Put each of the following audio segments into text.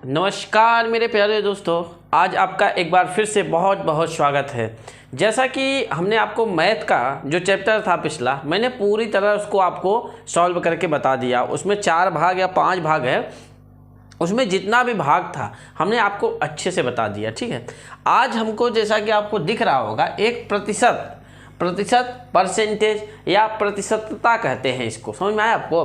नमस्कार मेरे प्यारे दोस्तों, आज आपका एक बार फिर से बहुत बहुत स्वागत है। जैसा कि हमने आपको मैथ का जो चैप्टर था पिछला, मैंने पूरी तरह उसको आपको सॉल्व करके बता दिया। उसमें 4 भाग या 5 भाग है, उसमें जितना भी भाग था हमने आपको अच्छे से बता दिया। ठीक है, आज हमको जैसा कि आपको दिख रहा होगा एक प्रतिशत परसेंटेज या प्रतिशतता कहते हैं इसको, समझ में आया आपको।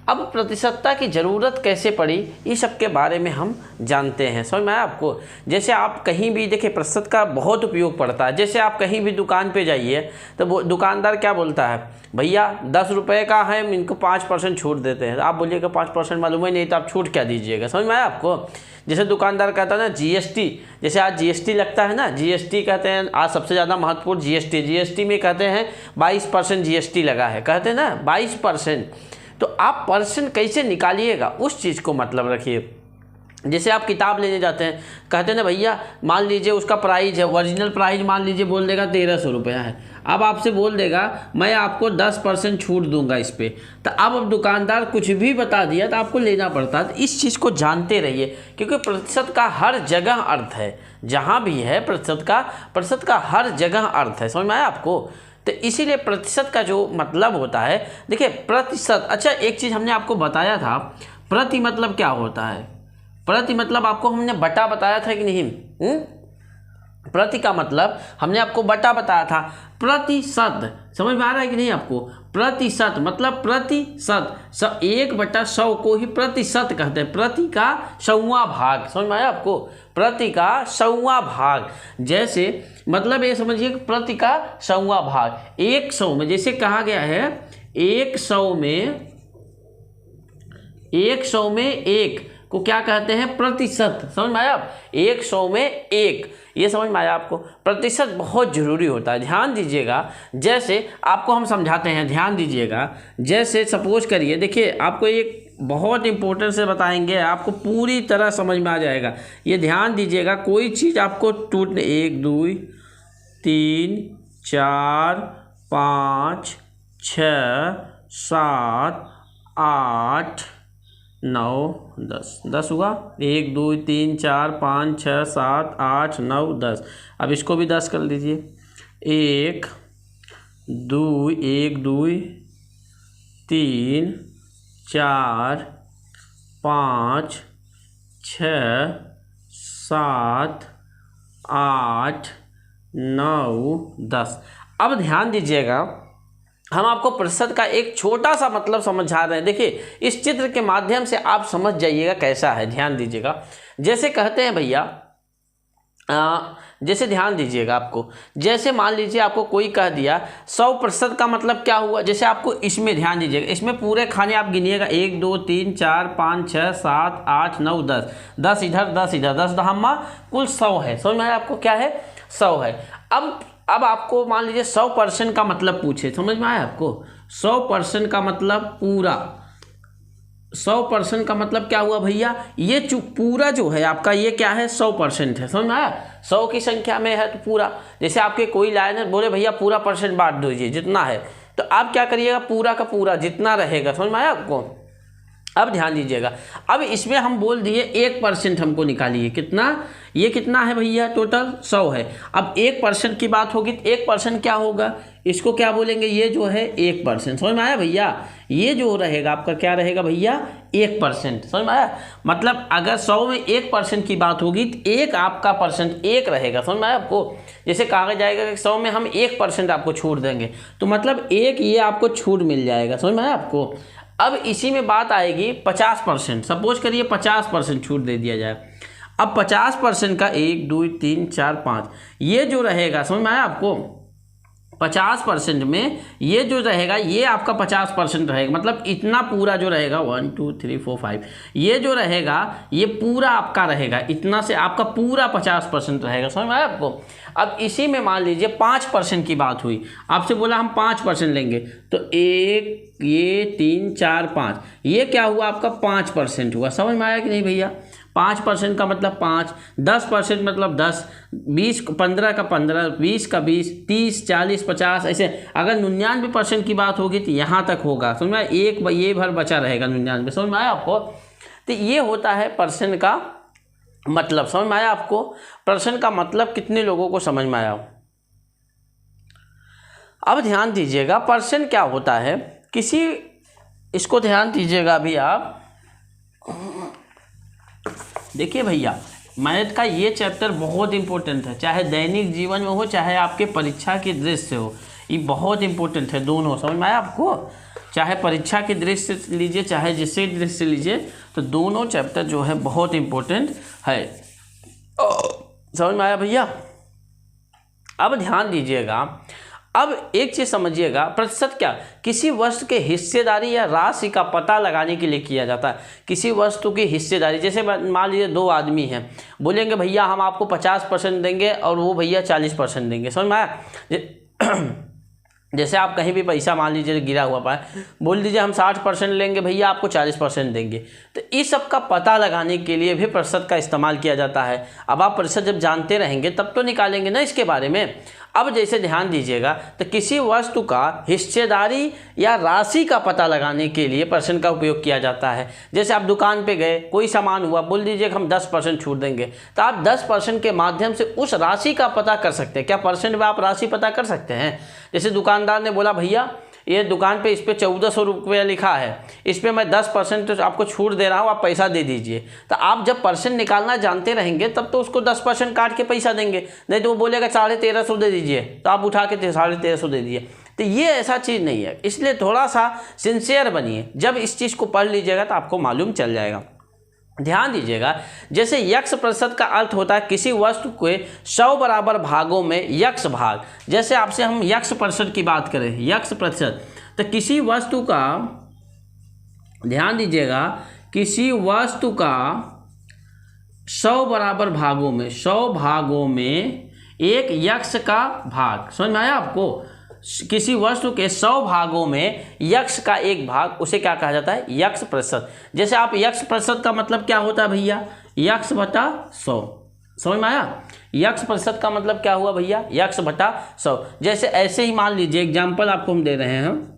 अब प्रतिशतता की ज़रूरत कैसे पड़ी, इस सब के बारे में हम जानते हैं, समझ में आया आपको। जैसे आप कहीं भी देखिए प्रतिशत का बहुत उपयोग पड़ता है। जैसे आप कहीं भी दुकान पे जाइए तो वो दुकानदार क्या बोलता है, भैया 10 रुपये का है, इनको 5% छूट देते हैं। आप बोलिएगा 5% मालूम ही नहीं तो आप छूट क्या दीजिएगा, समझ में आया आपको। जैसे दुकानदार कहता है ना जीएसटी, जैसे आज जीएसटी लगता है ना, जीएसटी कहते हैं आज सबसे ज़्यादा महत्वपूर्ण जीएसटी में कहते हैं 22% जीएसटी लगा है, कहते हैं ना 22%। तो आप परसेंट कैसे निकालिएगा उस चीज़ को मतलब रखिए। जैसे आप किताब लेने जाते हैं, कहते हैं ना भैया मान लीजिए उसका प्राइस है, ओरिजिनल प्राइस मान लीजिए बोल देगा 1300 रुपया है। अब आपसे बोल देगा मैं आपको 10% छूट दूंगा इस पर, तो अब दुकानदार कुछ भी बता दिया तो आपको लेना पड़ता है। तो इस चीज़ को जानते रहिए, क्योंकि प्रतिशत का हर जगह अर्थ है, जहाँ भी है प्रतिशत का हर जगह अर्थ है, समझ में आया आपको। तो इसीलिए प्रतिशत का जो मतलब होता है, देखिए प्रतिशत, अच्छा एक चीज़ हमने आपको बताया था, प्रति मतलब क्या होता है। प्रति मतलब आपको हमने बटा बताया था कि नहीं। प्रति का मतलब हमने आपको बटा बताया था। प्रतिशत समझ में आ रहा है कि नहीं आपको। प्रतिशत मतलब प्रतिशत, 1/100 को ही प्रतिशत कहते हैं। प्रति का 100वां भाग, समझ में आया आपको। प्रति का 100वां भाग, जैसे मतलब ये समझिए प्रति का 100वां भाग 100 में, जैसे कहा गया है 100 में 1 को क्या कहते हैं, प्रतिशत, समझ में आया आप। 100 में 1, ये समझ में आया आपको। प्रतिशत बहुत ज़रूरी होता है, ध्यान दीजिएगा। जैसे आपको हम समझाते हैं, ध्यान दीजिएगा। जैसे सपोज करिए, देखिए आपको एक बहुत इंपॉर्टेंट से बताएंगे, आपको पूरी तरह समझ में आ जाएगा। ये ध्यान दीजिएगा, कोई चीज़ आपको टूटने 1 2 3 4 5 6 7 8 9 10 हुआ। 1 2 3 4 5 6 7 8 9 10। अब इसको भी 10 कर लीजिए। 1 2 3 4 5 6 7 8 9 10। अब ध्यान दीजिएगा, हम आपको प्रतिशत का एक छोटा सा मतलब समझा रहे हैं। देखिए इस चित्र के माध्यम से आप समझ जाइएगा कैसा है, ध्यान दीजिएगा। जैसे कहते हैं भैया, जैसे ध्यान दीजिएगा आपको, जैसे मान लीजिए आपको कोई कह दिया 100% का मतलब क्या हुआ। जैसे आपको इसमें ध्यान दीजिएगा, इसमें पूरे खाने आप गिनिएगा 1 2 3 4 5 6 7 8 9 10, 10 इधर 10 इधर, 10 दहम्मा कुल 100 है, समझ में आया आपको। क्या है, 100 है। अब आपको मान लीजिए 100% का मतलब पूछे, समझ में आया आपको। 100% का मतलब पूरा, 100% का मतलब क्या हुआ भैया, ये पूरा जो है आपका ये क्या है, 100% है, समझ में आया। 100 की संख्या में है तो पूरा। जैसे आपके कोई लाइनर बोले भैया पूरा परसेंट बांट दीजिए जितना है, तो आप क्या करिएगा, पूरा का पूरा जितना रहेगा, समझ में आया आपको। अब ध्यान दीजिएगा, अब इसमें हम बोल दिए 1% हमको निकालिए, कितना, ये कितना है भैया, टोटल 100 है। अब 1% की बात होगी तो 1% क्या होगा, इसको क्या बोलेंगे, ये जो है 1%, समझ में आया भैया। ये जो रहेगा आपका क्या रहेगा भैया, 1%, समझ में आया। मतलब अगर 100 में 1% की बात होगी तो एक आपका परसेंट 1 रहेगा, समझ में आया आपको। जैसे कहा जाएगा कि 100 में हम 1% आपको छूट देंगे, तो मतलब 1 ये आपको छूट मिल जाएगा, समझ में आया आपको। अब इसी में बात आएगी 50%, सपोज करिए 50% छूट दे दिया जाए। अब 50% का 1 2 3 4 5 ये जो रहेगा, समझ में आया आपको। 50% में ये जो रहेगा ये आपका 50% रहेगा, मतलब इतना पूरा जो रहेगा 1 2 3 4 5 ये जो रहेगा ये पूरा आपका रहेगा, इतना से आपका पूरा 50% रहेगा, समझ में आया आपको। अब इसी में मान लीजिए 5% की बात हुई, आपसे बोला हम 5% लेंगे, तो 1 ये 3 4 5 ये क्या हुआ आपका 5% हुआ, समझ में आया कि नहीं भैया। 5% का मतलब 5, 10% मतलब 10, 20 15 का 15, 20 का 20, 30 40 50 ऐसे। अगर 99% की बात होगी तो यहाँ तक होगा, समझ में, एक ये भर बचा रहेगा 99, समझ में आया आपको। तो ये होता है परसेंट का मतलब समझ में आया आपको? प्रश्न का मतलब कितने लोगों को समझ में आया? अब ध्यान दीजिएगा प्रश्न क्या होता है, किसी, इसको ध्यान दीजिएगा अभी आप देखिए भैया, मैथ का ये चैप्टर बहुत इंपॉर्टेंट है, चाहे दैनिक जीवन में हो चाहे आपके परीक्षा की दृष्टि से हो, ये बहुत इंपॉर्टेंट है दोनों। समझ में आया आपको? चाहे परीक्षा की दृष्टि से लीजिए चाहे जिससे दृष्टि से लीजिए, तो दोनों चैप्टर जो है बहुत इंपॉर्टेंट है। समझ में आया भैया? अब ध्यान दीजिएगा, अब एक चीज़ समझिएगा, प्रतिशत क्या किसी वस्तु के हिस्सेदारी या राशि का पता लगाने के लिए किया जाता है। किसी वस्तु की हिस्सेदारी, जैसे मान लीजिए दो आदमी हैं, बोलेंगे भैया हम आपको 50% देंगे और वो भैया 40% देंगे। समझ में आया? जैसे आप कहीं भी पैसा मान लीजिए गिरा हुआ पाए, बोल दीजिए हम 60% लेंगे भैया, आपको 40% देंगे। तो इस सब का पता लगाने के लिए भी प्रतिशत का इस्तेमाल किया जाता है। अब आप प्रतिशत जब जानते रहेंगे तब तो निकालेंगे ना इसके बारे में। अब जैसे ध्यान दीजिएगा, तो किसी वस्तु का हिस्सेदारी या राशि का पता लगाने के लिए परसेंट का उपयोग किया जाता है। जैसे आप दुकान पे गए, कोई सामान हुआ, बोल दीजिए कि हम 10% छूट देंगे, तो आप 10% के माध्यम से उस राशि का पता कर सकते हैं। क्या परसेंट में आप राशि पता कर सकते हैं? जैसे दुकानदार ने बोला भैया ये दुकान पे इस पर 1400 रुपया लिखा है, इस पर मैं 10% तो आपको छूट दे रहा हूँ, आप पैसा दे दीजिए। तो आप जब परसेंट निकालना जानते रहेंगे तब तो उसको 10% काट के पैसा देंगे, नहीं तो वो बोलेगा 1350 दे दीजिए, तो आप उठा के 1350 दे दीजिए। तो ये ऐसा चीज़ नहीं है, इसलिए थोड़ा सा सिंसियर बनिए। जब इस चीज़ को पढ़ लीजिएगा तो आपको मालूम चल जाएगा। ध्यान दीजिएगा, जैसे यक्ष प्रतिशत का अर्थ होता है किसी वस्तु के 100 बराबर भागों में यक्ष भाग। जैसे आपसे हम यक्ष प्रतिशत की बात करें, यक्ष प्रतिशत, तो किसी वस्तु का, ध्यान दीजिएगा, किसी वस्तु का 100 बराबर भागों में, 100 भागों में एक यक्ष का भाग। समझ में आया आपको? किसी वस्तु के 100 भागों में यक्ष का एक भाग, उसे क्या कहा जाता है? यक्ष प्रतिशत। जैसे आप यक्ष प्रतिशत का मतलब क्या होता है भैया? यक्ष बटा 100। समझ में आया? यक्ष प्रतिशत का मतलब क्या हुआ भैया? यक्ष बटा 100। जैसे ऐसे ही मान लीजिए एग्जाम्पल आपको हम दे रहे हैं,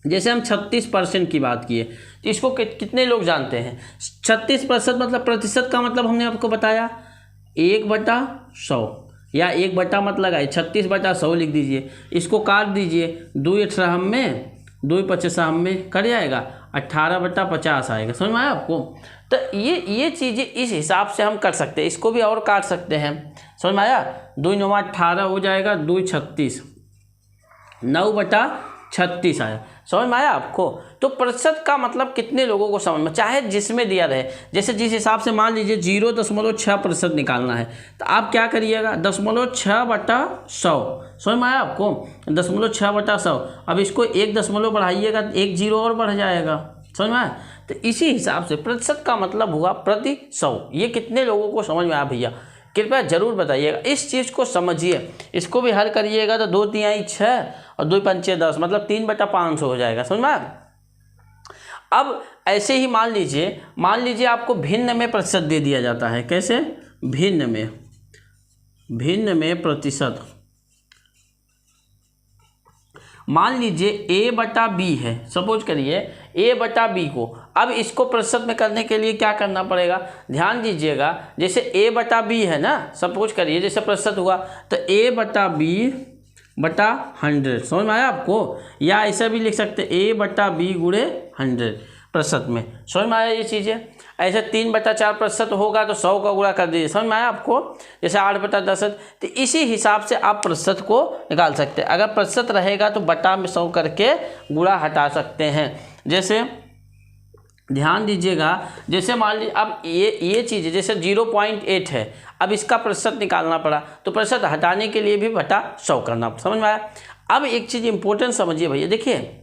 जैसे हम 36% की बात किए, तो इसको कितने लोग जानते हैं? 36% मतलब प्रतिशत का मतलब हमने आपको बताया 1/100, या 1 बटा मत लगाए, 36/100 लिख दीजिए। इसको काट दीजिए, 2 8 में, 2 25 में कट जाएगा, 18/50 आएगा। समझ में आया आपको? तो ये चीज़ें इस हिसाब से हम कर सकते हैं। इसको भी और काट सकते हैं। समझ में आया? 2 9 18 हो जाएगा, 2 36, 9/36 आया। समझ में आया आपको? तो प्रतिशत का मतलब कितने लोगों को समझ में, चाहे जिसमें दिया रहे, जैसे जिस हिसाब से मान लीजिए 0.6% निकालना है, तो आप क्या करिएगा? 0.6/100। समझ में आया आपको? 0.6/100। अब इसको 1 दशमलव बढ़ाइएगा, 1 0 और बढ़ जाएगा। समझ में आया? तो इसी हिसाब से प्रतिशत का मतलब हुआ प्रति 100। ये कितने लोगों को समझ में आया भैया? कृपया जरूर बताइएगा, इस चीज़ को समझिए। इसको भी हल करिएगा तो 2 3 6 और 2 5 10 मतलब 3/500 हो जाएगा। समझ में आया? अब ऐसे ही मान लीजिए आपको भिन्न में प्रतिशत दे दिया जाता है। कैसे? भिन्न में प्रतिशत। मान लीजिए A/B है, सपोज करिए A/B को। अब इसको प्रतिशत में करने के लिए क्या करना पड़ेगा? ध्यान दीजिएगा, जैसे A/B है ना, सपोज करिए जैसे प्रतिशत हुआ, तो A/B/100। समझ में आया आपको? या ऐसा भी लिख सकते A/B × 100 प्रतिशत में। समझ में आया ये चीज़ें? ऐसे 3/4 प्रतिशत होगा तो 100 का गुणा कर दीजिए। समझ में आया आपको? जैसे 8/10। तो इसी हिसाब से आप प्रतिशत को निकाल सकते हैं। अगर प्रतिशत रहेगा तो बटा में 100 करके गुणा हटा सकते हैं। जैसे ध्यान दीजिएगा, जैसे मान लीजिए अब ये चीज़ जैसे 0.8 है, अब इसका प्रतिशत निकालना पड़ा तो प्रतिशत हटाने के लिए भी बटा 100 करना पड़ा। समझ में आया? अब एक चीज़ इंपॉर्टेंट समझिए भैया, देखिए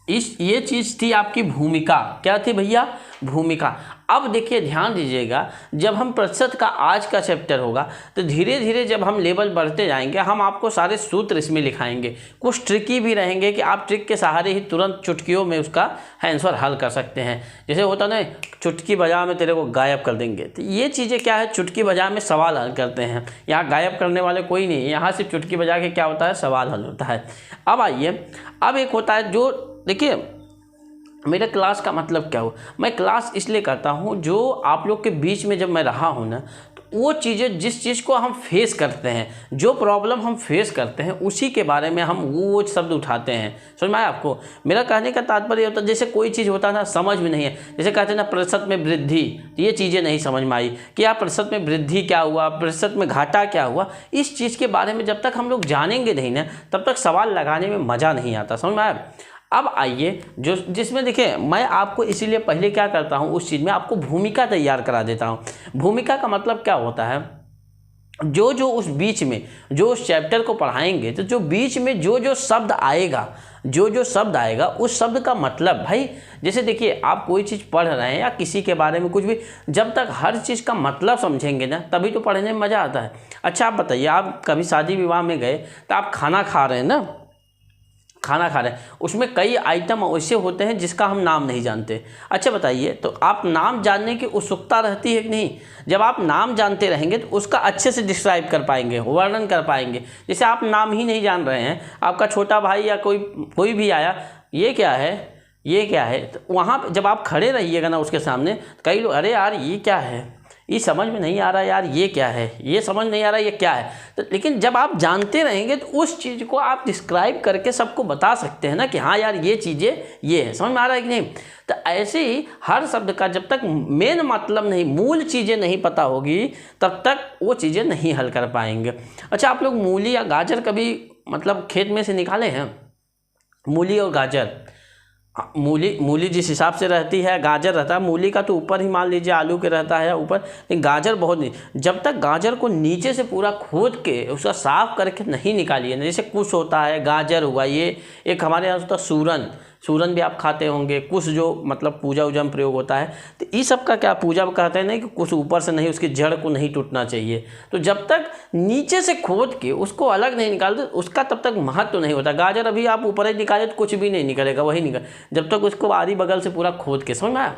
ये चीज़ थी आपकी भूमिका। क्या थी भैया? भूमिका। अब देखिए ध्यान दीजिएगा, जब हम प्रतिशत का आज का चैप्टर होगा तो धीरे धीरे जब हम लेवल बढ़ते जाएंगे, हम आपको सारे सूत्र इसमें लिखाएंगे। कुछ ट्रिकी भी रहेंगे कि आप ट्रिक के सहारे ही तुरंत चुटकियों में उसका आंसर हल कर सकते हैं। जैसे होता ना, चुटकी बजा में तेरे को गायब कर देंगे, तो ये चीज़ें क्या है, चुटकी बजा में सवाल हल करते हैं। यहाँ गायब करने वाले कोई नहीं है, यहाँ सिर्फ चुटकी बजा के क्या होता है, सवाल हल होता है। अब आइए, अब एक होता है जो देखिए मेरा क्लास का मतलब क्या हो, मैं क्लास इसलिए करता हूँ जो आप लोग के बीच में जब मैं रहा हूँ ना, तो वो चीज़ें जिस चीज़ को हम फेस करते हैं, जो प्रॉब्लम हम फेस करते हैं, उसी के बारे में हम वो शब्द उठाते हैं। समझ में आया आपको? मेरा कहने का तात्पर्य होता है जैसे कोई चीज़ होता है ना, समझ में नहीं है, जैसे कहते हैं ना प्रतिशत में वृद्धि, तो ये चीज़ें नहीं समझ में आई कि यार प्रतिशत में वृद्धि क्या हुआ, प्रतिशत में घाटा क्या हुआ। इस चीज़ के बारे में जब तक हम लोग जानेंगे नहीं ना, तब तक सवाल लगाने में मज़ा नहीं आता। समझ में आया? अब आइए जो जिसमें देखिए, मैं आपको इसीलिए पहले क्या करता हूँ, उस चीज़ में आपको भूमिका तैयार करा देता हूँ। भूमिका का मतलब क्या होता है, जो उस बीच में जो उस चैप्टर को पढ़ाएंगे, तो जो बीच में जो शब्द आएगा, जो शब्द आएगा, उस शब्द का मतलब, भाई जैसे देखिए आप कोई चीज़ पढ़ रहे हैं या किसी के बारे में कुछ भी, जब तक हर चीज़ का मतलब समझेंगे ना, तभी तो पढ़ने में मज़ा आता है। अच्छा आप बताइए, आप कभी शादी विवाह में गए तो आप खाना खा रहे हैं ना, खाना खा रहे हैं, उसमें कई आइटम ऐसे होते हैं जिसका हम नाम नहीं जानते। अच्छा बताइए, तो आप नाम जानने की उत्सुकता रहती है कि नहीं? जब आप नाम जानते रहेंगे तो उसका अच्छे से डिस्क्राइब कर पाएंगे, वर्णन कर पाएंगे। जैसे आप नाम ही नहीं जान रहे हैं, आपका छोटा भाई या कोई भी आया, ये क्या है, ये क्या है, तो वहाँ पर जब आप खड़े रहिएगा ना उसके सामने, कई लोग अरे यार ये क्या है, ये समझ में नहीं आ रहा यार, ये क्या है, ये समझ नहीं आ रहा ये क्या है। तो लेकिन जब आप जानते रहेंगे तो उस चीज़ को आप डिस्क्राइब करके सबको बता सकते हैं ना कि हाँ यार ये चीज़ें ये है। समझ में आ रहा है कि नहीं? तो ऐसे ही हर शब्द का जब तक मेन मतलब नहीं, मूल चीज़ें नहीं पता होगी, तब तक वो चीज़ें नहीं हल कर पाएंगे। अच्छा आप लोग मूली या गाजर कभी मतलब खेत में से निकाले हैं? मूली और गाजर, मूली जिस हिसाब से रहती है, गाजर रहता है, मूली का तो ऊपर ही मान लीजिए आलू के रहता है ऊपर, लेकिन गाजर बहुत नहीं। जब तक गाजर को नीचे से पूरा खोद के उसका साफ करके नहीं निकालिए ना, जैसे कुश होता है, गाजर हुआ, ये एक हमारे यहाँ होता है सूरन भी आप खाते होंगे, कुश जो मतलब पूजा वूजा में प्रयोग होता है। तो इस सब का क्या पूजा कहते हैं नहीं कि कुछ ऊपर से नहीं, उसकी जड़ को नहीं टूटना चाहिए। तो जब तक नीचे से खोद के उसको अलग नहीं निकालते, उसका तब तक महत्व नहीं होता। गाजर अभी आप ऊपर ही निकाले तो कुछ भी नहीं निकलेगा, वही निकल, जब तक उसको आरी बगल से पूरा खोद के। समझ में आया?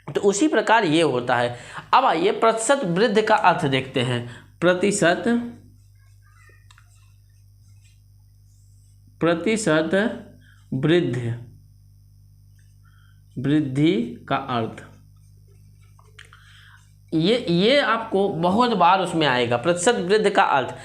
तो उसी प्रकार ये होता है। अब आइए प्रतिशत वृद्धि का अर्थ देखते हैं। प्रतिशत वृद्धि का अर्थ, ये आपको बहुत बार उसमें आएगा। प्रतिशत वृद्धि का अर्थ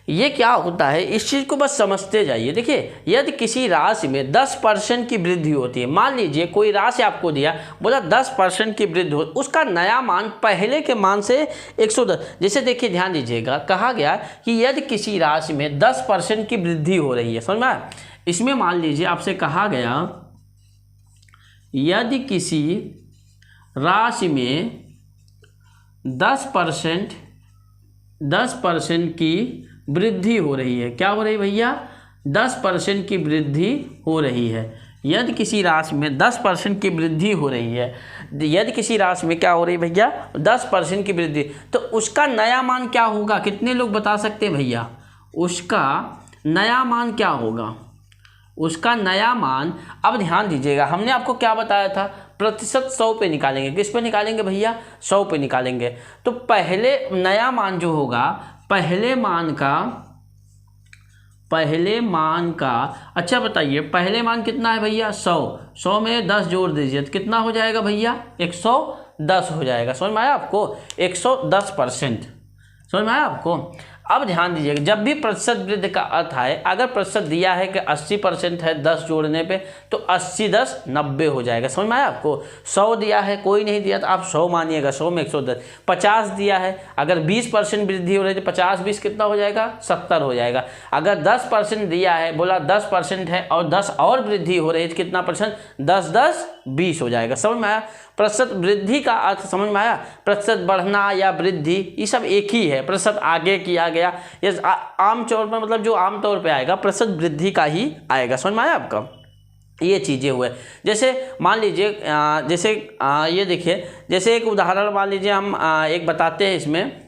ये क्या होता है, इस चीज़ को बस समझते जाइए। देखिए, यदि किसी राशि में 10% की वृद्धि होती है, मान लीजिए कोई राशि आपको दिया, बोला 10% की वृद्धि हो, उसका नया मान पहले के मान से 110। जैसे देखिए ध्यान दीजिएगा, कहा गया कि यदि किसी राशि में 10% की वृद्धि हो रही है, समझ में आया? इसमें मान लीजिए आपसे कहा गया यदि किसी राशि में 10% की वृद्धि हो रही है, क्या हो रही है भैया? 10% की वृद्धि हो रही है। यदि किसी राशि में 10% की वृद्धि हो रही है, यदि किसी राशि में क्या हो रही है भैया? 10% की वृद्धि, तो उसका नया मान क्या होगा? कितने लोग बता सकते हैं भैया? उसका नया मान क्या होगा? उसका नया मान, अब ध्यान दीजिएगा, हमने आपको क्या बताया था? प्रतिशत 100 पे निकालेंगे। किस पे निकालेंगे भैया? 100 पे निकालेंगे। तो पहले नया मान जो होगा, पहले मान का अच्छा बताइए, पहले मान कितना है भैया? 100 में 10 जोड़ दीजिए तो कितना हो जाएगा भैया? 110 हो जाएगा। समझ में आया आपको? 110%। समझ में आया आपको? अब ध्यान दीजिएगा, जब भी प्रतिशत वृद्धि का अर्थ आए, अगर प्रतिशत दिया है कि 80% है 10 जोड़ने पे, तो 80 10 90 हो जाएगा। समझ में आया आपको? 100 दिया है, कोई नहीं दिया तो आप 100 मानिएगा, 100 में 110। 50 दिया है, अगर 20% वृद्धि हो रही है तो 50 20 कितना हो जाएगा? 70 हो जाएगा। अगर 10% दिया है, बोला 10% है और 10 और वृद्धि हो रही है तो कितना परसेंट? 10 10 20 हो जाएगा। समझ में आया? प्रतिशत वृद्धि का अर्थ समझ में आया? प्रतिशत बढ़ना या वृद्धि, ये सब एक ही है। प्रतिशत आगे किया गया, ये आम तौर पर मतलब जो आम तौर पे आएगा प्रतिशत वृद्धि का ही आएगा। समझ में आया आपका? ये चीज़ें हुए, जैसे मान लीजिए ये देखिए, जैसे एक उदाहरण मान लीजिए हम एक बताते हैं इसमें।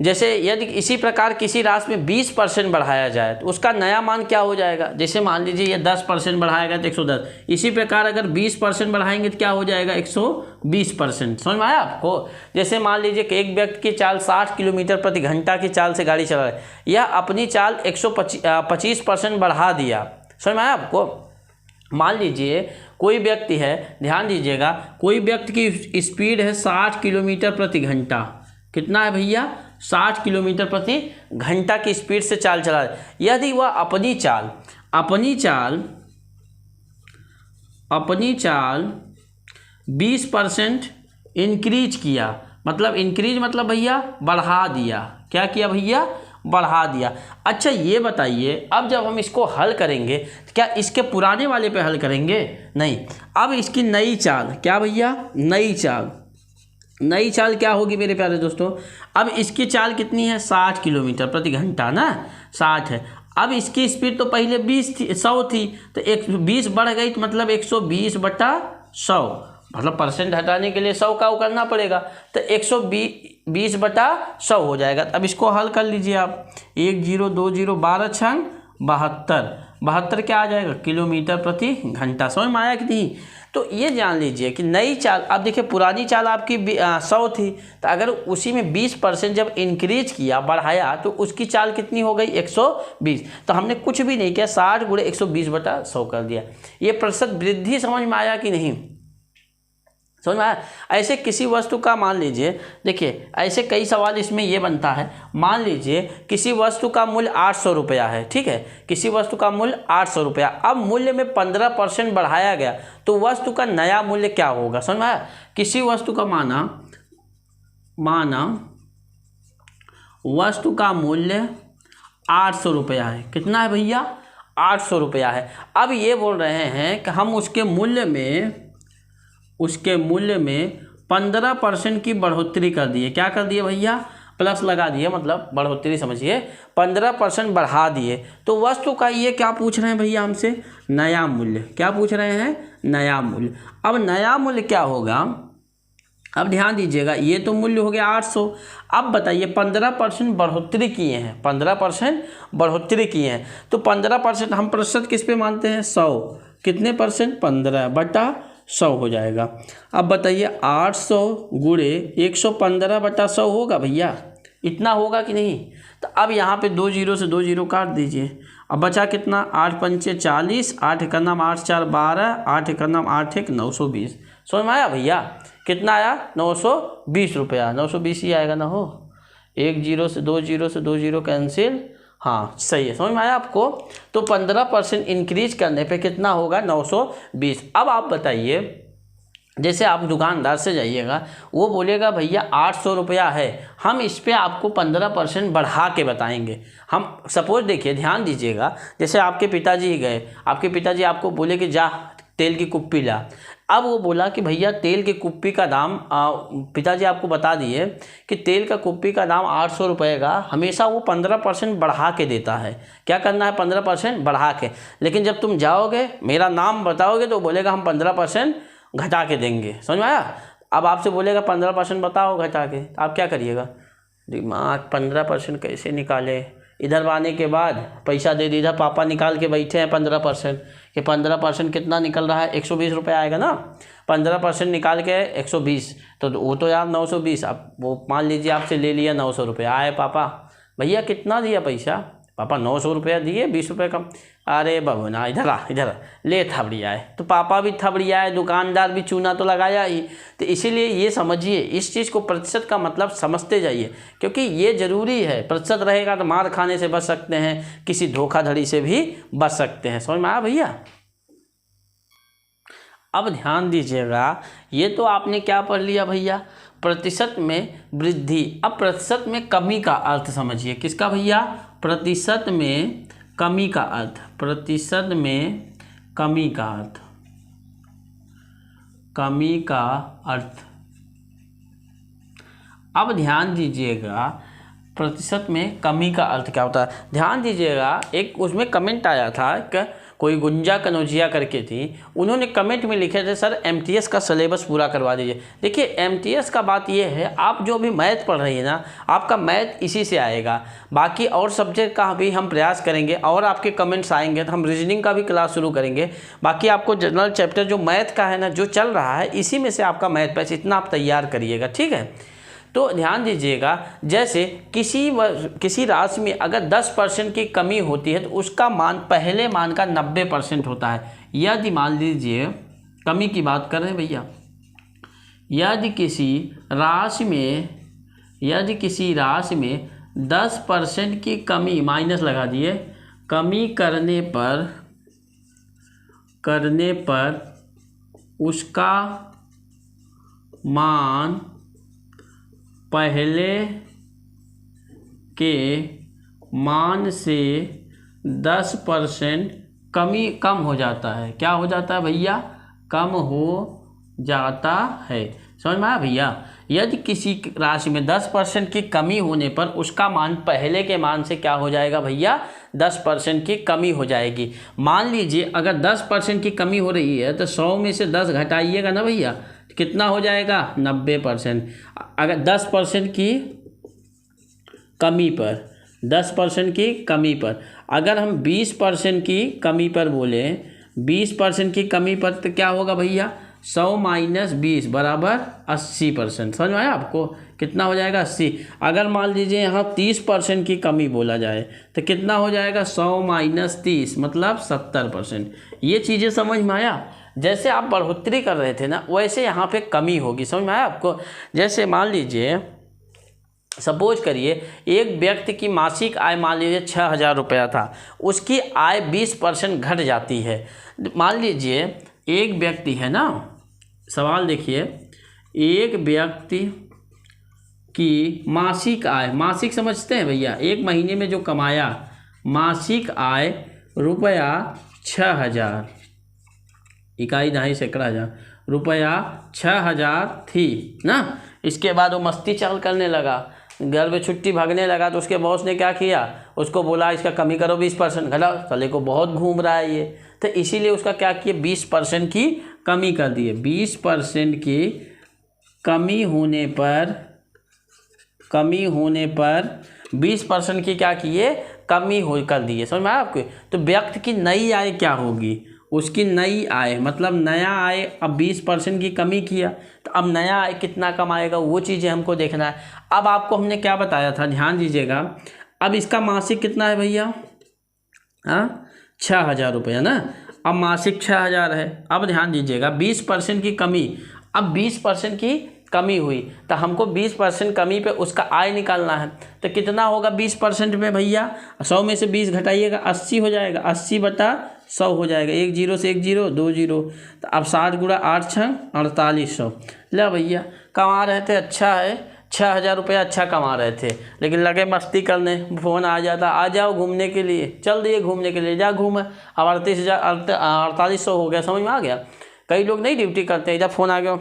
जैसे यदि इसी प्रकार किसी राशि में 20% बढ़ाया जाए तो उसका नया मान क्या हो जाएगा? जैसे मान लीजिए ये 10% बढ़ाएगा तो 110, इसी प्रकार अगर 20% बढ़ाएंगे तो क्या हो जाएगा? 120%। समझ में आया आपको? जैसे मान लीजिए कि एक व्यक्ति की चाल 60 किलोमीटर प्रति घंटा की चाल से गाड़ी चला रहा है, यह अपनी चाल 125% बढ़ा दिया। समझ में आया आपको? मान लीजिए कोई व्यक्ति है, ध्यान दीजिएगा, कोई व्यक्ति की स्पीड है 60 किलोमीटर प्रति घंटा। कितना है भैया? 60 किलोमीटर प्रति घंटा की स्पीड से चाल चला रहा है। यदि वह अपनी चाल 20% इंक्रीज किया, मतलब इंक्रीज मतलब भैया बढ़ा दिया। क्या किया भैया? बढ़ा दिया। अच्छा ये बताइए, अब जब हम इसको हल करेंगे तो क्या इसके पुराने वाले पे हल करेंगे? नहीं, अब इसकी नई चाल। क्या भैया? नई चाल क्या होगी मेरे प्यारे दोस्तों? अब इसकी चाल कितनी है? 60 किलोमीटर प्रति घंटा ना, 60 है। अब इसकी स्पीड तो पहले 100 थी, तो 20 बढ़ गई, तो मतलब 120/100, मतलब परसेंट हटाने के लिए 100 का करना पड़ेगा, तो 120/100 हो जाएगा। अब इसको हल कर लीजिए आप। 1 0 2 0 12 6 72 क्या आ जाएगा? किलोमीटर प्रति घंटा। समझ में आया कि नहीं? तो ये जान लीजिए कि नई चाल, अब देखिए पुरानी चाल आपकी 100 थी, तो अगर उसी में 20% जब इंक्रीज किया, बढ़ाया, तो उसकी चाल कितनी हो गई? 120। तो हमने कुछ भी नहीं किया, 60 × 120/100 कर दिया। ये प्रतिशत वृद्धि समझ में आया कि नहीं? समझ में आया? ऐसे किसी वस्तु का मान लीजिए, देखिए ऐसे कई सवाल इसमें ये बनता है। मान लीजिए किसी वस्तु का मूल्य 800 रुपया है, ठीक है, किसी वस्तु का मूल्य 800 रुपया। अब मूल्य में 15% बढ़ाया गया, तो वस्तु का नया मूल्य क्या होगा? समझ में आया? किसी वस्तु का माना वस्तु का मूल्य 800 रुपया है। कितना है भैया? 800 रुपया है। अब ये बोल रहे हैं कि हम उसके मूल्य में 15% की बढ़ोतरी कर दिए। क्या कर दिए भैया? प्लस लगा दिए, मतलब बढ़ोतरी समझिए, 15% बढ़ा दिए। तो वस्तु का ये क्या पूछ रहे हैं भैया हमसे? नया मूल्य। क्या पूछ रहे हैं? नया मूल्य। अब नया मूल्य क्या होगा? अब ध्यान दीजिएगा, ये तो मूल्य हो गया 800। अब बताइए 15% बढ़ोतरी किए हैं, 15% बढ़ोतरी किए हैं, तो 15% हम प्रतिशत किस पे मानते हैं? 100। कितने परसेंट? 15/100 हो जाएगा। अब बताइए 800 × 115/100 होगा भैया? इतना होगा कि नहीं? तो अब यहाँ पे 2 0 से 2 0 काट दीजिए। अब बचा कितना? 8 पंचे 40, 8 1 8 4 12, 8 1 8 1 920। समझ में आया भैया? कितना आया? 920 रुपया। 920 ही आएगा ना हो? 1 0 से 2 0 से 2 0 कैंसिल। हाँ सही है। समझ में आया आपको? तो 15% इंक्रीज करने पे कितना होगा? 920। अब आप बताइए, जैसे आप दुकानदार से जाइएगा, वो बोलेगा भैया 800 रुपया है, हम इस पर आपको 15% बढ़ा के बताएंगे। हम सपोज देखिए, ध्यान दीजिएगा, जैसे आपके पिताजी ही गए, आपके पिताजी आपको बोले कि जा तेल की कुप्पी ला। अब वो बोला कि भैया तेल की कुप्पी का दाम, पिताजी आपको बता दिए कि तेल का कुप्पी का दाम 800 रुपये का, हमेशा वो 15% बढ़ा के देता है। क्या करना है? 15% बढ़ा के। लेकिन जब तुम जाओगे, मेरा नाम बताओगे, तो बोलेगा हम 15% घटा के देंगे। समझ में आया? अब आपसे बोलेगा 15% बताओ घटा के, तो आप क्या करिएगा? दिमाग 15% कैसे निकाले? इधर आने के बाद पैसा दे दीजिए, पापा निकाल के बैठे हैं 15%, कि 15% कितना निकल रहा है? 120 रुपये आएगा ना। 15% निकाल के 120, तो वो तो यार 920। अब वो मान लीजिए आपसे ले लिया 900 रुपया, आए पापा, भैया कितना दिया पैसा? पापा 900 रुपया दिए, 20 रुपये कम। अरे बाबू ना, इधर आ, ले थबड़ियाए। तो पापा भी थबड़ियाए, दुकानदार भी चूना तो लगाया ही। तो इसीलिए ये समझिए, इस चीज़ को प्रतिशत का मतलब समझते जाइए, क्योंकि ये ज़रूरी है। प्रतिशत रहेगा तो मार खाने से बच सकते हैं, किसी धोखाधड़ी से भी बच सकते हैं। समझ में आया भैया? अब ध्यान दीजिएगा, ये तो आपने क्या पढ़ लिया भैया? प्रतिशत में वृद्धि। अब प्रतिशत में कमी का अर्थ समझिए। किसका भैया? प्रतिशत में कमी का अर्थ। प्रतिशत में कमी का अर्थ। कमी का अर्थ। अब ध्यान दीजिएगा, प्रतिशत में कमी का अर्थ क्या होता है? ध्यान दीजिएगा, एक उसमें कमेंट आया था, कोई गुंजा कनौजिया करके थी, उन्होंने कमेंट में लिखे थे सर एमटीएस का सिलेबस पूरा करवा दीजिए। देखिए एमटीएस का बात ये है, आप जो भी मैथ पढ़ रही है ना, आपका मैथ इसी से आएगा। बाकी और सब्जेक्ट का भी हम प्रयास करेंगे, और आपके कमेंट्स आएंगे तो हम रीजनिंग का भी क्लास शुरू करेंगे। बाकी आपको जनरल चैप्टर जो मैथ का है ना, जो चल रहा है, इसी में से आपका मैथ बैच इतना आप तैयार करिएगा, ठीक है। तो ध्यान दीजिएगा, जैसे किसी राशि में अगर 10% की कमी होती है, तो उसका मान पहले मान का 90% होता है। यदि मान लीजिए कमी की बात कर रहे हैं भैया, यदि किसी राशि में 10% की कमी, माइनस लगा दिए, कमी करने पर उसका मान पहले के मान से 10% कम हो जाता है। क्या हो जाता है भैया? कम हो जाता है। समझ में आया भैया? यदि किसी राशि में 10% की कमी होने पर उसका मान पहले के मान से क्या हो जाएगा भैया? 10% की कमी हो जाएगी। मान लीजिए अगर 10% की कमी हो रही है तो 100 में से 10 घटाइएगा ना भैया, कितना हो जाएगा? 90%। अगर 10% की कमी पर, 10% की कमी पर अगर हम 20% की कमी पर बोले, 20% की कमी पर तो क्या होगा भैया? 100 माइनस 20 बराबर 80%। समझ में आया आपको? कितना हो जाएगा? 80। अगर मान लीजिए यहाँ 30% की कमी बोला जाए तो कितना हो जाएगा? 100 माइनस 30 मतलब 70%। ये चीज़ें समझ में आया? जैसे आप बढ़ोतरी कर रहे थे ना, वैसे यहाँ पे कमी होगी। समझ में आया आपको? जैसे मान लीजिए, सपोज करिए एक व्यक्ति की मासिक आय मान लीजिए 6,000 रुपया था, उसकी आय 20% घट जाती है। मान लीजिए एक व्यक्ति है ना, सवाल देखिए, एक व्यक्ति की मासिक आय, मासिक समझते हैं भैया, एक महीने में जो कमाया, मासिक आय रुपया 6,000, इकाई दहाई सैकड़ा हज़ार, रुपया 6,000 थी ना। इसके बाद वो मस्ती चाल करने लगा, घर में छुट्टी भागने लगा, तो उसके बॉस ने क्या किया? उसको बोला इसका कमी करो 20%, घटाओ, साले को बहुत घूम रहा है ये, तो इसीलिए उसका क्या किया? 20% की कमी कर दिए। 20% की कमी होने पर 20% की क्या किए? कमी हो कर दिए। समझ में आया आपको? तो व्यक्ति की नई आय क्या होगी? उसकी नई आय मतलब नया आय, अब 20% की कमी किया तो अब नया आय कितना कमाएगा, वो चीज़ें हमको देखना है। अब आपको हमने क्या बताया था, ध्यान दीजिएगा। अब इसका मासिक कितना है भैया? 6,000 रुपया ना। अब मासिक 6,000 है। अब ध्यान दीजिएगा 20% की कमी, अब 20% की कमी हुई तो हमको 20% कमी पे उसका आय निकालना है। तो कितना होगा 20% में भैया? 100 में से 20 घटाइएगा, 80 हो जाएगा। 80/100 हो जाएगा। 1 0 से 1 0, 2 0। तो अब 60 गुणा 8 6 4800। ले भैया, कमा रहे थे, अच्छा है, 6,000 रुपया अच्छा कमा रहे थे, लेकिन लगे मस्ती करने, फ़ोन आ जाता, आ जाओ घूमने के लिए, चल दिए घूमने के लिए, जा घूमे। अब 4800 हो गया। समझ में आ गया? कई लोग नहीं ड्यूटी करते, इधर फ़ोन आ गया,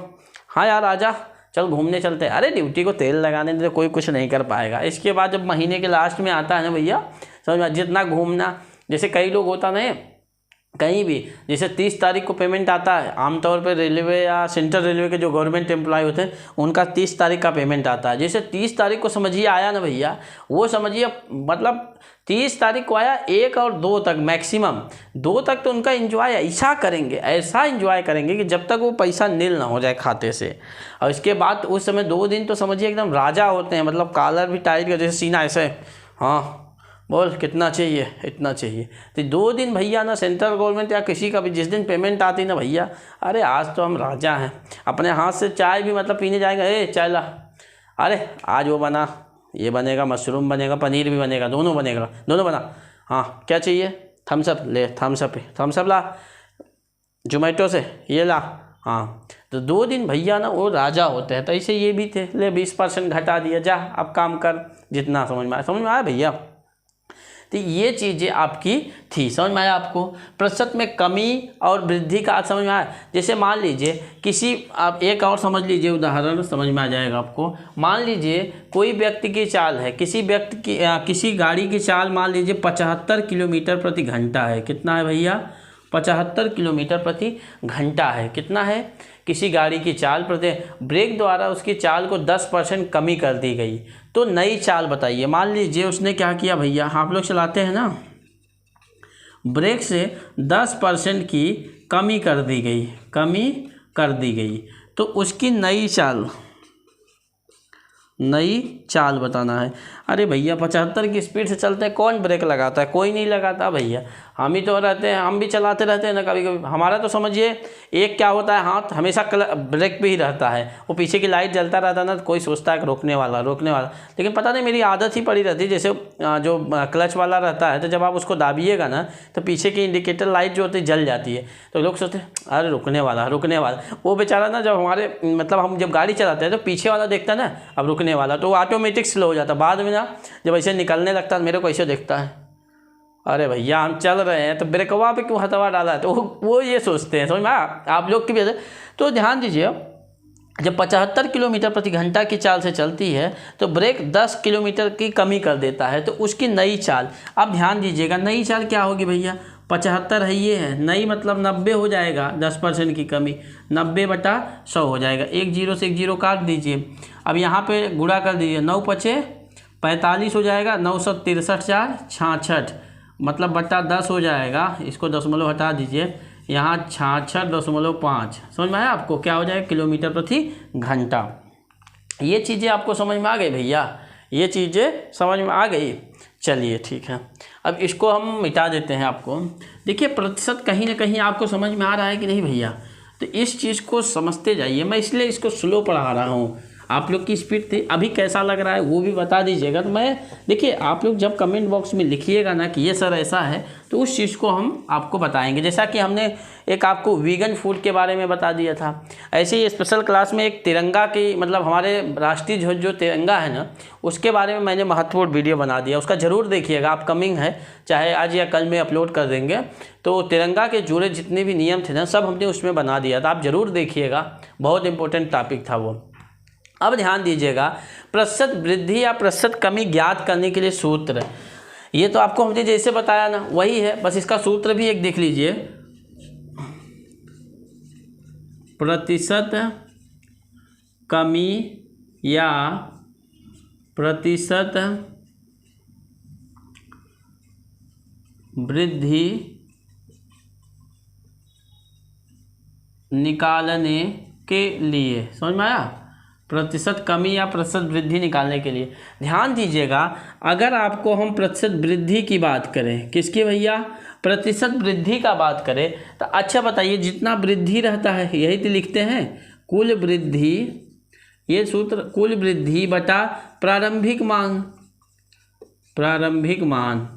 हाँ यार आजा, चल घूमने चलते हैं। अरे ड्यूटी को तेल लगाने से कोई कुछ नहीं कर पाएगा। इसके बाद जब महीने के लास्ट में आता है ना भैया, समझ में, जितना घूमना, जैसे कई लोग होता नहीं, कहीं भी जैसे 30 तारीख को पेमेंट आता है, आमतौर पर रेलवे या सेंट्रल रेलवे के जो गवर्नमेंट एम्प्लॉय होते हैं उनका 30 तारीख का पेमेंट आता है। जैसे 30 तारीख को समझिए आया ना भैया, वो समझिए मतलब 30 तारीख को आया, 1 और 2 तक, मैक्सिमम 2 तक तो उनका एंजॉय ऐसा करेंगे, ऐसा एंजॉय करेंगे कि जब तक वो पैसा नील ना हो जाए खाते से। और इसके बाद उस समय 2 दिन तो समझिए एकदम राजा होते हैं, मतलब कॉलर भी टाइट कर, जैसे सीना ऐसे, हाँ बोल कितना चाहिए, इतना चाहिए। तो 2 दिन भैया ना सेंट्रल गवर्नमेंट या किसी का भी जिस दिन पेमेंट आती ना भैया, अरे आज तो हम राजा हैं, अपने हाथ से चाय भी मतलब पीने जाएगा, चाय ला, अरे आज वो बना, ये बनेगा, मशरूम बनेगा, पनीर भी बनेगा, दोनों बनेगा, दोनों बना, हाँ क्या चाहिए, थम्सअप ले, थम्सअप ला, जोमेटो से ये ला, हाँ। तो 2 दिन भैया ना वो राजा होते हैं। तो ऐसे ये भी थे, ले 20% घटा दिया, जा अब काम कर, जितना समझ में आया भैया। तो ये चीज़ें आपकी थी, समझ में आया आपको? प्रतिशत में कमी और वृद्धि का समझ में आया? जैसे मान लीजिए किसी, आप एक और समझ लीजिए उदाहरण, समझ में आ जाएगा आपको। मान लीजिए कोई व्यक्ति की चाल है, किसी गाड़ी की चाल मान लीजिए 75 किलोमीटर प्रति घंटा है। कितना है भैया? 75 किलोमीटर प्रति घंटा है। कितना है? किसी गाड़ी की चाल प्रति, ब्रेक द्वारा उसकी चाल को 10% कमी कर दी गई, तो नई चाल बताइए। मान लीजिए उसने क्या किया भैया, आप लोग चलाते हैं ना, ब्रेक से 10% की कमी कर दी गई, तो उसकी नई चाल नई चाल बताना है। अरे भैया 75 की स्पीड से चलते हैं, कौन ब्रेक लगाता है? कोई नहीं लगाता भैया। हम ही तो रहते हैं, हम भी चलाते रहते हैं ना कभी कभी। हमारा तो समझिए एक क्या होता है, हाथ हमेशा ब्रेक पे ही रहता है, वो पीछे की लाइट जलता रहता है ना, तो कोई सोचता है कि रोकने वाला रोकने वाला, लेकिन पता नहीं मेरी आदत ही पड़ी रहती है। जैसे जो क्लच वाला रहता है तो जब आप उसको दाबिएगा ना तो पीछे की इंडिकेटर लाइट जो होती है जल जाती है, तो लोग सोचते हैं अरे रुकने वाला रुकने वाला। वो बेचारा ना जब हमारे मतलब हम जब गाड़ी चलाते हैं तो पीछे वाला देखता है ना अब रुकने वाला, तो वो ऑटोमेटिक स्लो हो जाता है। बाद में ना जब ऐसे निकलने लगता है मेरे को ऐसे देखता है, अरे भैया हम चल रहे हैं तो ब्रेकवा पे क्यों हथवा डाला है, तो वो ये सोचते हैं। समझ में आप लोग की भी। तो ध्यान दीजिए, जब 75 किलोमीटर प्रति घंटा की चाल से चलती है तो ब्रेक 10 किलोमीटर की कमी कर देता है, तो उसकी नई चाल। अब ध्यान दीजिएगा नई चाल क्या होगी भैया, 75 है ये है, नई मतलब 90 हो जाएगा, 10% की कमी, 90/100 हो जाएगा। एक जीरो से एक जीरो काट दीजिए। अब यहाँ पे गुणा कर दीजिए, 9 पचे 45 हो जाएगा, 963 66 मतलब बट्टा 10 हो जाएगा। इसको दशमलव हटा दीजिए, यहाँ 66.5। समझ में आया आपको? क्या हो जाएगा, किलोमीटर प्रति घंटा। ये चीज़ें आपको समझ में आ गई भैया? ये चीज़ें समझ में आ गई? चलिए ठीक है, अब इसको हम मिटा देते हैं। आपको देखिए प्रतिशत कहीं ना कहीं आपको समझ में आ रहा है कि नहीं भैया? तो इस चीज़ को समझते जाइए। मैं इसलिए इसको स्लो पढ़ा रहा हूँ। आप लोग की स्पीड थी, अभी कैसा लग रहा है वो भी बता दीजिएगा। तो मैं देखिए आप लोग जब कमेंट बॉक्स में लिखिएगा ना कि ये सर ऐसा है, तो उस चीज़ को हम आपको बताएंगे। जैसा कि हमने एक आपको वीगन फूड के बारे में बता दिया था, ऐसे ही स्पेशल क्लास में एक तिरंगा की मतलब हमारे राष्ट्रीय ध्वज जो तिरंगा है ना, उसके बारे में मैंने महत्वपूर्ण वीडियो बना दिया, उसका ज़रूर देखिएगा। अपकमिंग है, चाहे आज या कल में अपलोड कर देंगे। तो तिरंगा के जुड़े जितने भी नियम थे ना सब हमने उसमें बना दिया था, आप ज़रूर देखिएगा, बहुत इंपॉर्टेंट टॉपिक था वो। अब ध्यान दीजिएगा, प्रतिशत वृद्धि या प्रतिशत कमी ज्ञात करने के लिए सूत्र, ये तो आपको हमने जैसे बताया ना वही है, बस इसका सूत्र भी एक देख लीजिए। प्रतिशत कमी या प्रतिशत वृद्धि निकालने के लिए, समझ में आया? प्रतिशत कमी या प्रतिशत वृद्धि निकालने के लिए ध्यान दीजिएगा। अगर आपको हम प्रतिशत वृद्धि की बात करें, किसकी भैया? प्रतिशत वृद्धि का बात करें, तो अच्छा बताइए जितना वृद्धि रहता है यही तो लिखते हैं, कुल वृद्धि, ये सूत्र कुल वृद्धि बटा प्रारंभिक मान, प्रारंभिक मान,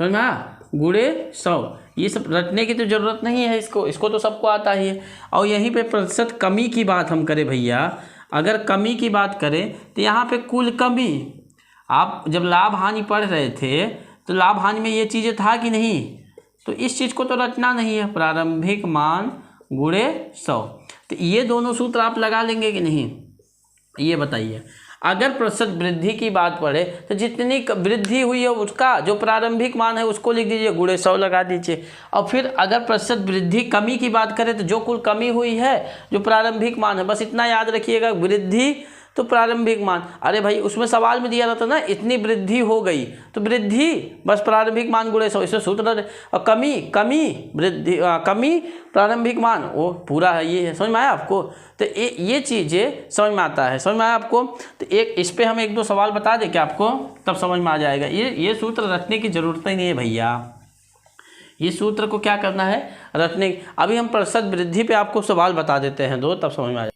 समझ में आया, गुणे 100। ये सब रटने की तो ज़रूरत नहीं है, इसको तो सबको आता ही है। और यहीं पे प्रतिशत कमी की बात हम करें भैया, अगर कमी की बात करें तो यहाँ पे कुल कमी, आप जब लाभ हानि पढ़ रहे थे तो लाभ हानि में ये चीज़ें था कि नहीं? तो इस चीज़ को तो रटना नहीं है, प्रारंभिक मान गुणे 100। तो ये दोनों सूत्र आप लगा लेंगे कि नहीं, ये बताइए। अगर प्रतिशत वृद्धि की बात पड़े तो जितनी वृद्धि हुई है उसका जो प्रारंभिक मान है उसको लिख दीजिए, गुणे 100 लगा दीजिए। और फिर अगर प्रतिशत वृद्धि कमी की बात करें तो जो कुल कमी हुई है जो प्रारंभिक मान है, बस इतना याद रखिएगा, वृद्धि तो प्रारंभिक मान। अरे भाई उसमें सवाल में दिया रहता ना इतनी वृद्धि हो गई, तो वृद्धि बस प्रारंभिक मान गुणे 100, इसमें सूत्र। और कमी कमी वृद्धि कमी प्रारंभिक मान, वो पूरा है, ये है। समझ में आया आपको? तो ये चीज़ें समझ में आता है, समझ में आया आपको? तो एक इस पर हम एक दो सवाल बता दें क्या आपको, तब समझ में आ जाएगा। ये सूत्र रखने की ज़रूरत ही नहीं है भैया, ये सूत्र को क्या करना है, रखने। अभी हम प्रतिशत वृद्धि पे आपको सवाल बता देते हैं दो, तब समझ में आ जाएगा।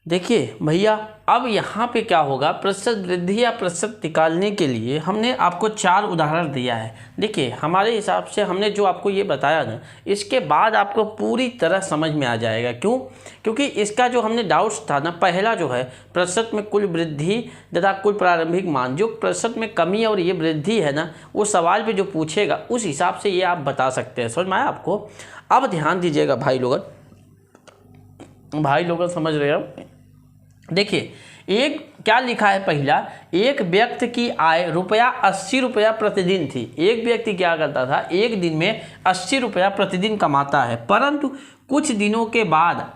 देखिए भैया अब यहाँ पे क्या होगा, प्रतिशत वृद्धि या प्रतिशत निकालने के लिए हमने आपको 4 उदाहरण दिया है। देखिए हमारे हिसाब से हमने जो आपको ये बताया ना, इसके बाद आपको पूरी तरह समझ में आ जाएगा। क्यों? क्योंकि इसका जो हमने डाउट्स था ना, पहला जो है प्रतिशत में कुल वृद्धि तथा कुल प्रारंभिक मान, जो प्रतिशत में कमी और ये वृद्धि है ना, वो सवाल पे जो पूछेगा उस हिसाब से ये आप बता सकते हैं। समझ में आया आपको? अब ध्यान दीजिएगा भाई लोग समझ रहे हैं। देखिए एक क्या लिखा है, पहला, एक व्यक्ति की आय ₹80 प्रतिदिन थी। एक व्यक्ति क्या करता था, एक दिन में 80 रुपया प्रतिदिन कमाता है, परंतु कुछ दिनों के बाद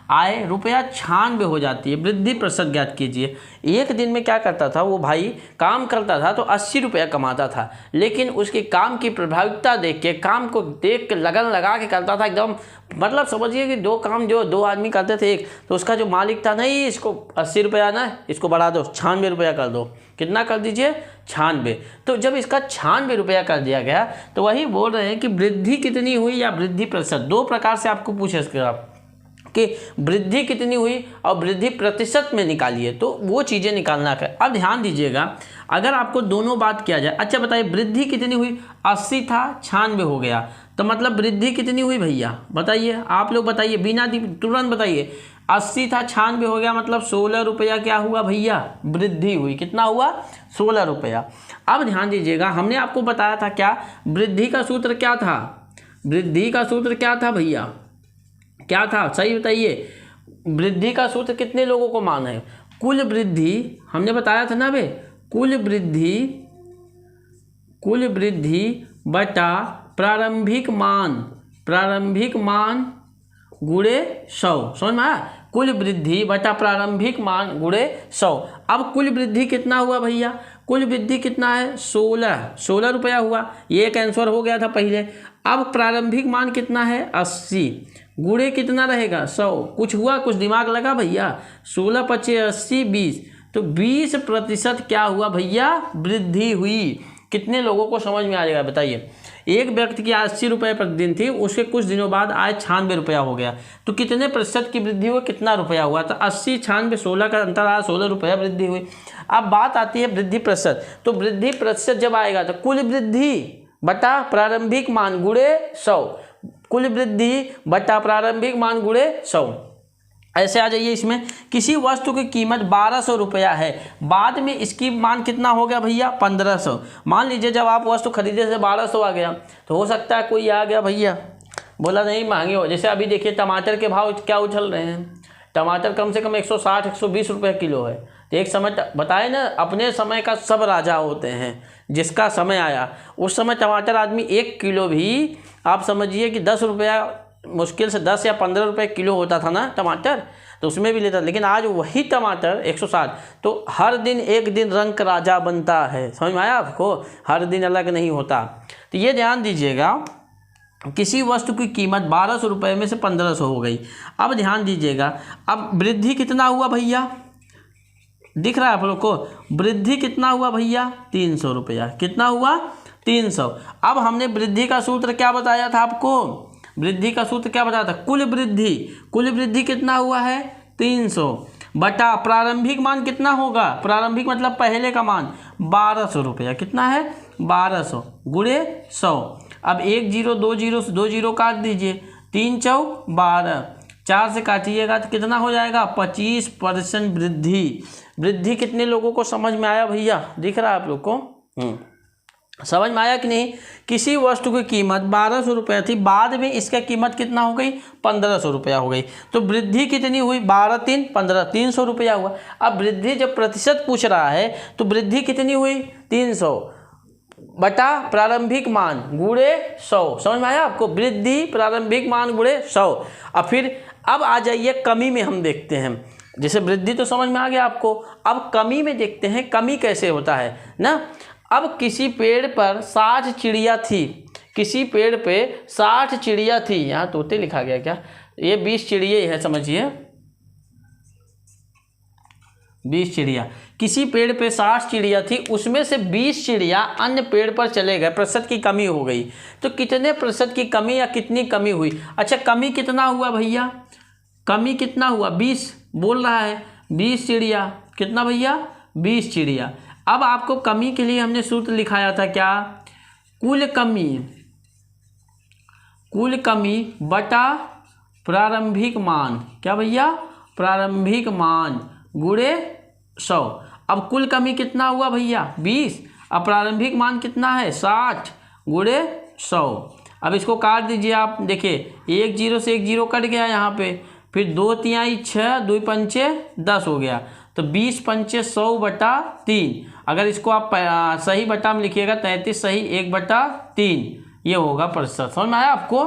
आय रुपया 96 हो जाती है। वृद्धि प्रतिशत ज्ञात कीजिए। एक दिन में क्या करता था वो भाई, काम करता था तो 80 रुपया कमाता था, लेकिन उसके काम की प्रभाविकता देख के, काम को देख के लगन लगा के करता था एकदम, मतलब समझिए कि दो काम जो दो आदमी करते थे एक, तो उसका जो मालिक था, नहीं इसको 80 रुपया ना, इसको बढ़ा दो 96 रुपया कर दो। कितना कर दीजिए? 96। तो जब इसका 96 रुपया कर दिया गया तो वही बोल रहे हैं कि वृद्धि कितनी हुई या वृद्धि प्रतिशत, दो प्रकार से आपको पूछे कि वृद्धि कितनी हुई और वृद्धि प्रतिशत में निकालिए, तो वो चीज़ें निकालना है। अब ध्यान दीजिएगा, अगर आपको दोनों बात किया जाए, अच्छा बताइए वृद्धि कितनी हुई? 80 था 96 हो गया, तो मतलब वृद्धि कितनी हुई भैया बताइए, आप लोग बताइए, बिना तुरंत बताइए। 80 था 96 हो गया, मतलब 16 रुपया क्या हुआ भैया? वृद्धि हुई। कितना हुआ? 16 रुपया। अब ध्यान दीजिएगा, हमने आपको बताया था क्या, वृद्धि का सूत्र क्या था? वृद्धि का सूत्र क्या था भैया? क्या था? सही बताइए। वृद्धि का सूत्र कितने लोगों को मान है? कुल वृद्धि, हमने बताया था ना बे, कुल वृद्धि बटा प्रारंभिक मान गुणे 100। समझ में आया? कुल वृद्धि बटा प्रारंभिक मान गुणे 100। अब कुल वृद्धि कितना हुआ भैया? कुल वृद्धि कितना है? 16 रुपया हुआ। ये एक आंसर हो गया था पहले। अब प्रारंभिक मान कितना है? 80 गुणे कितना रहेगा? 100। कुछ हुआ? कुछ दिमाग लगा भैया? 16 पचे 80 20, तो 20% क्या हुआ भैया? वृद्धि हुई। कितने लोगों को समझ में आ जाएगा बताइए? एक व्यक्ति की 80 रुपये प्रतिदिन थी, उसके कुछ दिनों बाद आय 96 रुपया हो गया, तो कितने प्रतिशत की वृद्धि हुई? कितना रुपया हुआ? तो 80 96 16 का अंतर आया, 16 रुपया वृद्धि हुई। अब बात आती है वृद्धि प्रतिशत। तो वृद्धि प्रतिशत जब आएगा तो कुल वृद्धि बटा प्रारंभिक मान गुणे 100, कुल वृद्धि बटा प्रारंभिक मान गुणे 100। ऐसे आ जाइए इसमें, किसी वस्तु की कीमत 1200 रुपया है, बाद में इसकी मान कितना हो गया भैया? 1500। मान लीजिए जब आप वस्तु खरीदे से 1200 आ गया, तो हो सकता है कोई आ गया भैया बोला नहीं महंगे हो। जैसे अभी देखिए टमाटर के भाव क्या उछल रहे हैं, टमाटर कम से कम 160 120 रुपये किलो है। तो एक समय बताए ना, अपने समय का सब राजा होते हैं, जिसका समय आया उस समय टमाटर आदमी 1 किलो भी आप समझिए कि 10 रुपया, मुश्किल से 10 या 15 रुपये किलो होता था ना टमाटर, तो उसमें भी लेता। लेकिन आज वही टमाटर 160। तो हर दिन एक दिन रंग का राजा बनता है। समझ में आया आपको? हर दिन अलग नहीं होता। तो ये ध्यान दीजिएगा, किसी वस्तु की कीमत 1200 रुपये में से 1500 हो गई। अब ध्यान दीजिएगा, अब वृद्धि कितना हुआ भैया? दिख रहा है आप लोग को? वृद्धि कितना हुआ भैया? 300 रुपया। कितना हुआ? 300। अब हमने वृद्धि का सूत्र क्या बताया था आपको? वृद्धि का सूत्र क्या बताया था? कुल वृद्धि कितना हुआ है? 300 बटा प्रारंभिक मान कितना होगा? प्रारंभिक मतलब पहले का मान 1200 रुपया। कितना है? 1200 गुणे 100। अब 1 0 2 0 2 0 काट दीजिए, 3 चौक 12, 4 से काटिएगा तो कितना हो जाएगा? 25% वृद्धि कितने लोगों को समझ में आया भैया? दिख रहा है आप लोग को? समझ में आया कि नहीं? किसी वस्तु की कीमत 1200 रुपये थी, बाद में इसका कीमत कितना हो गई? 1500 रुपया हो गई। तो वृद्धि कितनी हुई? 12 3 15, 300 रुपया हुआ। अब वृद्धि जब प्रतिशत पूछ रहा है तो वृद्धि कितनी हुई? 300 बटा प्रारंभिक मान गुणे 100। समझ में आया आपको? वृद्धि प्रारंभिक मान गुणे 100। अब फिर अब आ जाइए कमी में, हम देखते हैं। जैसे वृद्धि तो समझ में आ गया आपको, अब कमी में देखते हैं कमी कैसे होता है ना। अब किसी पेड़ पर 60 चिड़िया थी, किसी पेड़ पे 60 चिड़िया थी, यहाँ तोते लिखा गया क्या? ये 20 चिड़िया है, समझिए 20 चिड़िया। किसी पेड़ पे 60 चिड़िया थी, उसमें से 20 चिड़िया अन्य पेड़ पर चले गए, प्रतिशत की कमी हो गई। तो कितने प्रतिशत की कमी या कितनी कमी हुई? अच्छा कमी कितना हुआ भैया? कमी कितना हुआ? 20 बोल रहा है, 20 चिड़िया। कितना भैया? 20 चिड़िया। अब आपको कमी के लिए हमने सूत्र लिखाया था क्या? कुल कमी बटा प्रारंभिक मान। क्या भैया? प्रारंभिक मान गुणे 100। अब कुल कमी कितना हुआ भैया? 20। अब प्रारंभिक मान कितना है? 60 गुणे 100। अब इसको काट दीजिए आप, देखिए 1 0 से 1 0 कट गया यहाँ पे, फिर 2 3 6 2 पंचे 10 हो गया, तो 20 पंचे 100 बटा 3। अगर इसको आप सही बटा में लिखिएगा 33 सही 1/3, ये होगा प्रतिशत। समझ में आया आपको?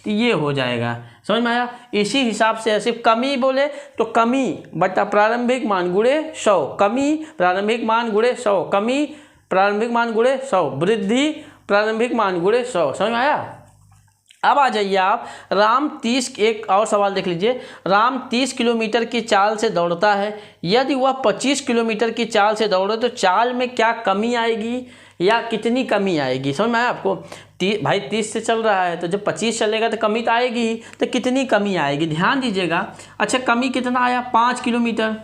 तो ये हो जाएगा, समझ में आया? इसी हिसाब से सिर्फ कमी बोले तो कमी बटा प्रारंभिक मान गुणे 100, कमी प्रारंभिक मान गुणे 100, कमी प्रारंभिक मान गुणे 100, वृद्धि प्रारंभिक मान गुणे 100। समझ में आया? अब आ जाइए आप, राम 30, एक और सवाल देख लीजिए। राम 30 किलोमीटर की चाल से दौड़ता है, यदि वह 25 किलोमीटर की चाल से दौड़े तो चाल में क्या कमी आएगी या कितनी कमी आएगी? समझ में आया आपको? भाई 30 से चल रहा है तो जब 25 चलेगा तो कमी तो आएगी ही, तो कितनी कमी आएगी ध्यान दीजिएगा। अच्छा, कमी कितना आया? 5 किलोमीटर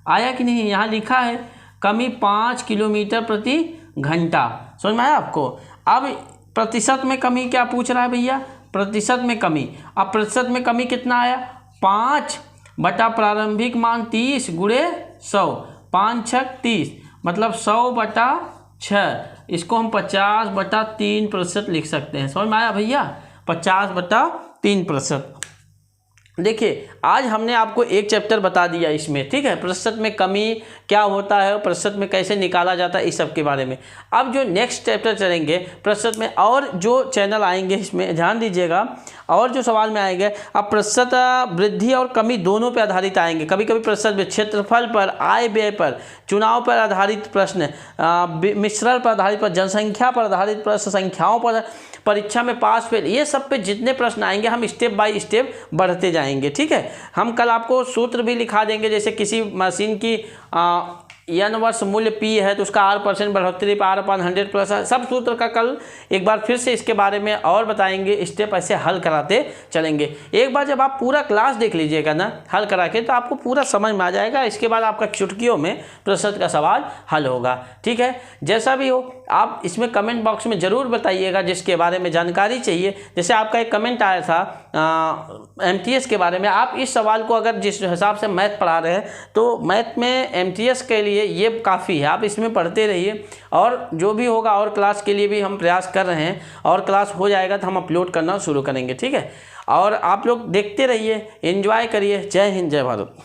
आया कि नहीं? यहाँ लिखा है कमी 5 किलोमीटर प्रति घंटा। समझ में आया आपको? अब प्रतिशत में कमी क्या पूछ रहा है भैया? प्रतिशत में कमी। अब प्रतिशत में कमी कितना आया? 5 बटा प्रारंभिक मान 30 गुणे 100, 5 6 30, मतलब 100 बटा 6। इसको हम 50 बटा 3% लिख सकते हैं। समझ में आया भैया? 50 बटा 3%। देखिए, आज हमने आपको एक चैप्टर बता दिया इसमें, ठीक है? प्रतिशत में कमी क्या होता है, प्रतिशत में कैसे निकाला जाता है, इस सब के बारे में। अब जो नेक्स्ट चैप्टर चलेंगे प्रतिशत में, और जो चैनल आएंगे इसमें ध्यान दीजिएगा, और जो सवाल में आएंगे, अब प्रतिशत वृद्धि और कमी दोनों पर आधारित आएंगे। कभी कभी प्रतिशत क्षेत्रफल पर, आय व्यय पर, चुनाव पर आधारित प्रश्न, मिश्रण पर आधारित प्रश्न, जनसंख्या पर आधारित प्रश्न, संख्याओं पर, परीक्षा में पास फेल, ये सब पे जितने प्रश्न आएंगे हम स्टेप बाय स्टेप बढ़ते जाएंगे, ठीक है? हम कल आपको सूत्र भी लिखा देंगे, जैसे किसी मशीन की n वर्ष मूल्य P है तो उसका R% बढ़ोतरी पर R/100 प्लस, सब सूत्र का कल एक बार फिर से इसके बारे में और बताएंगे, स्टेप ऐसे हल कराते चलेंगे। एक बार जब आप पूरा क्लास देख लीजिएगा ना हल करा के, तो आपको पूरा समझ में आ जाएगा। इसके बाद आपका चुटकियों में प्रतिशत का सवाल हल होगा, ठीक है? जैसा भी हो आप इसमें कमेंट बॉक्स में ज़रूर बताइएगा जिसके बारे में जानकारी चाहिए। जैसे आपका एक कमेंट आया था MTS के बारे में, आप इस सवाल को अगर जिस हिसाब से मैथ पढ़ा रहे हैं तो मैथ में MTS के लिए ये काफ़ी है, आप इसमें पढ़ते रहिए। और जो भी होगा और क्लास के लिए भी हम प्रयास कर रहे हैं, और क्लास हो जाएगा तो हम अपलोड करना शुरू करेंगे, ठीक है? और आप लोग देखते रहिए, एंजॉय करिए। जय हिंद, जय भारत।